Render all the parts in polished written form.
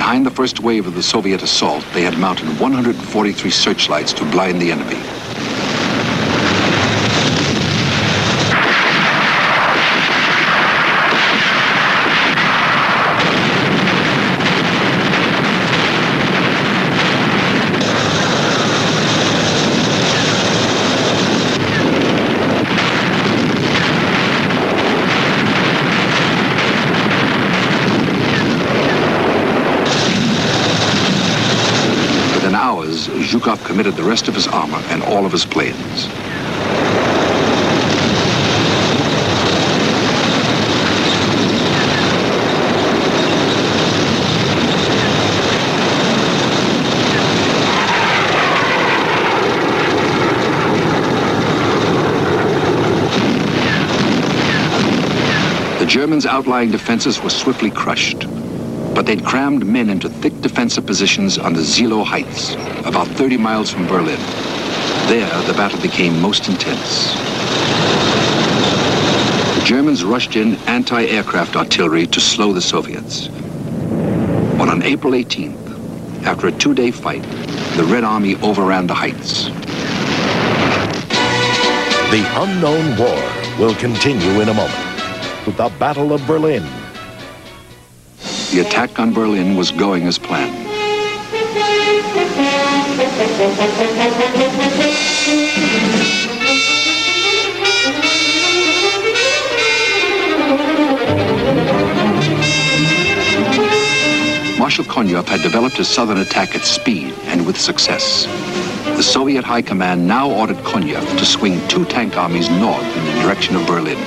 Behind the first wave of the Soviet assault, they had mounted 143 searchlights to blind the enemy. Zhukov committed the rest of his armor and all of his planes. The Germans' outlying defenses were swiftly crushed. But they'd crammed men into thick defensive positions on the Zilo Heights, about 30 miles from Berlin. There, the battle became most intense. The Germans rushed in anti-aircraft artillery to slow the Soviets. But on April 18th, after a two-day fight, the Red Army overran the heights. The unknown war will continue in a moment with the Battle of Berlin. The attack on Berlin was going as planned. Marshal Konyev had developed his southern attack at speed and with success. The Soviet High Command now ordered Konyev to swing two tank armies north in the direction of Berlin.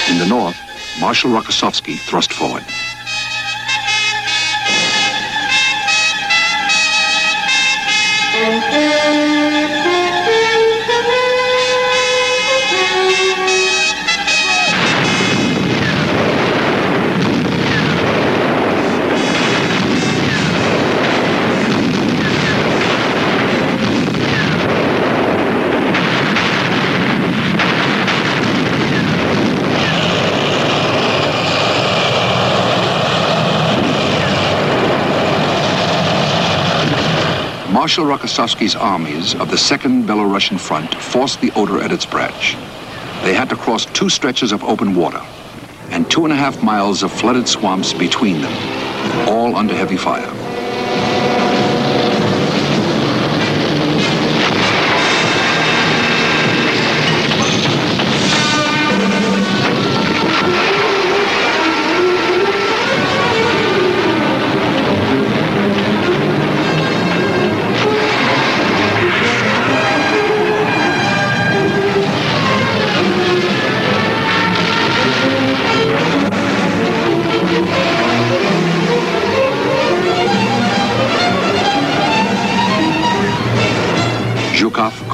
In the north, Marshal Rokossovsky thrust forward. Marshal Rokossovsky's armies of the Second Belarusian Front forced the Oder at its branch. They had to cross two stretches of open water and 2.5 miles of flooded swamps between them, all under heavy fire.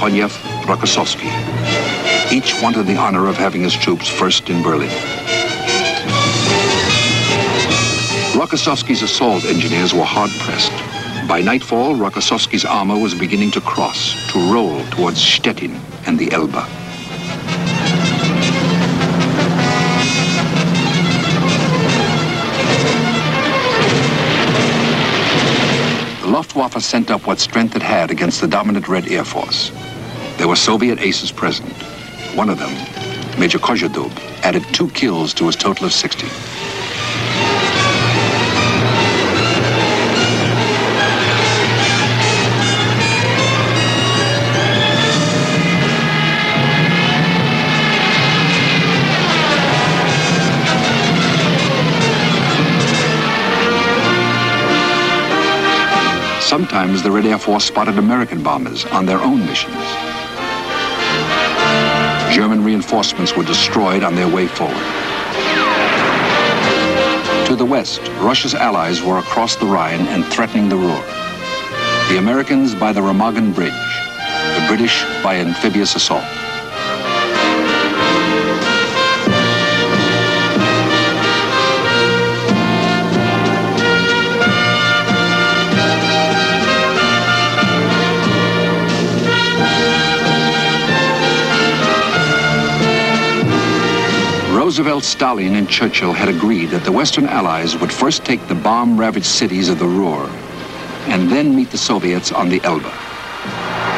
Konyev, Rokossovsky. Each wanted the honor of having his troops first in Berlin. Rokossovsky's assault engineers were hard-pressed. By nightfall, Rokossovsky's armor was beginning to cross, to roll towards Stettin and the Elbe. The Luftwaffe sent up what strength it had against the dominant Red Air Force. There were Soviet aces present. One of them, Major Kozhedub, added 2 kills to his total of 60. Sometimes the Red Air Force spotted American bombers on their own missions. German reinforcements were destroyed on their way forward. To the west, Russia's allies were across the Rhine and threatening the Ruhr. The Americans by the Remagen Bridge, the British by amphibious assault. Roosevelt, Stalin, and Churchill had agreed that the Western Allies would first take the bomb-ravaged cities of the Ruhr and then meet the Soviets on the Elbe.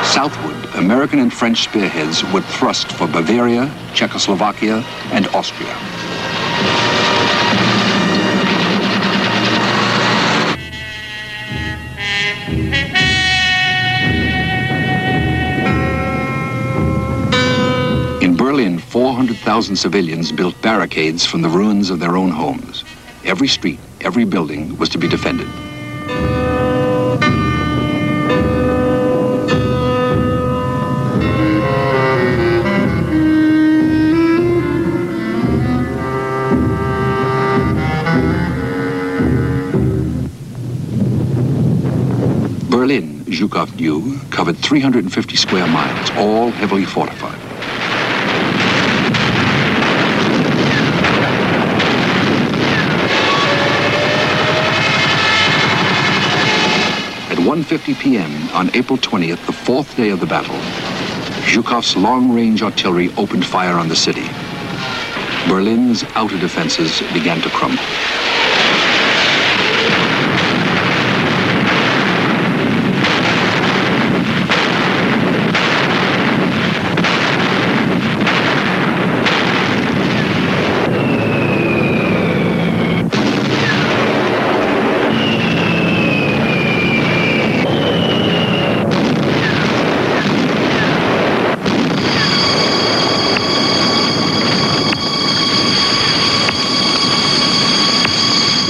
Southward, American and French spearheads would thrust for Bavaria, Czechoslovakia, and Austria. In Berlin, 400,000 civilians built barricades from the ruins of their own homes. Every street, every building was to be defended. Berlin, Zhukov knew, covered 350 square miles, all heavily fortified. At 1:50 p.m. on April 20th, the fourth day of the battle, Zhukov's long-range artillery opened fire on the city. Berlin's outer defenses began to crumble.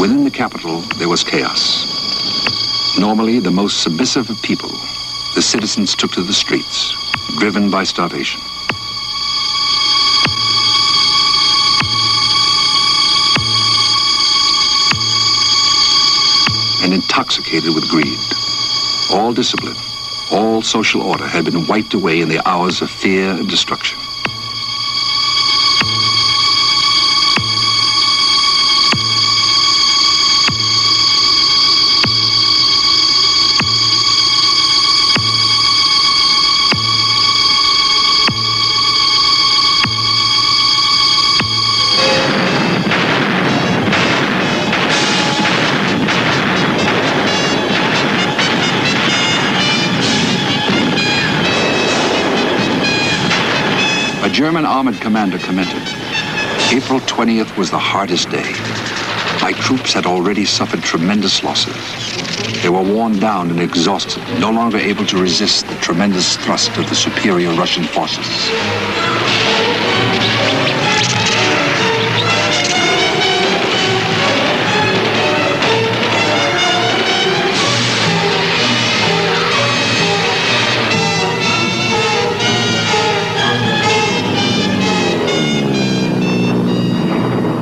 Within the capital, there was chaos. Normally the most submissive of people, the citizens took to the streets, driven by starvation. And intoxicated with greed. All discipline, all social order had been wiped away in the hours of fear and destruction. A German armored commander commented, April 20th was the hardest day. My troops had already suffered tremendous losses. They were worn down and exhausted, no longer able to resist the tremendous thrust of the superior Russian forces.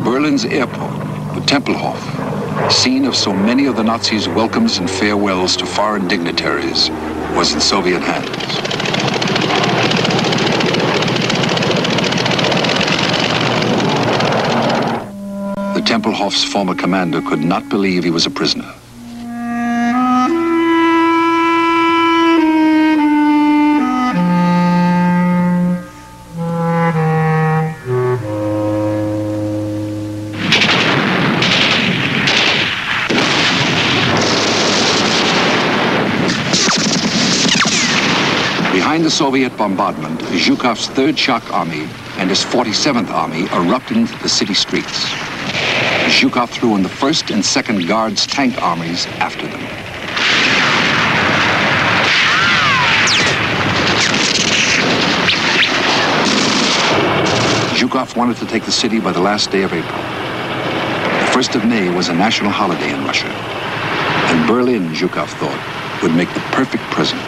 Berlin's airport, the Tempelhof, scene of so many of the Nazis' welcomes and farewells to foreign dignitaries, was in Soviet hands. The Tempelhof's former commander could not believe he was a prisoner. Behind the Soviet bombardment, Zhukov's 3rd Shock Army and his 47th Army erupted into the city streets. Zhukov threw in the 1st and 2nd Guards tank armies after them. Zhukov wanted to take the city by the last day of April. The 1st of May was a national holiday in Russia, and Berlin, Zhukov thought, would make the perfect present.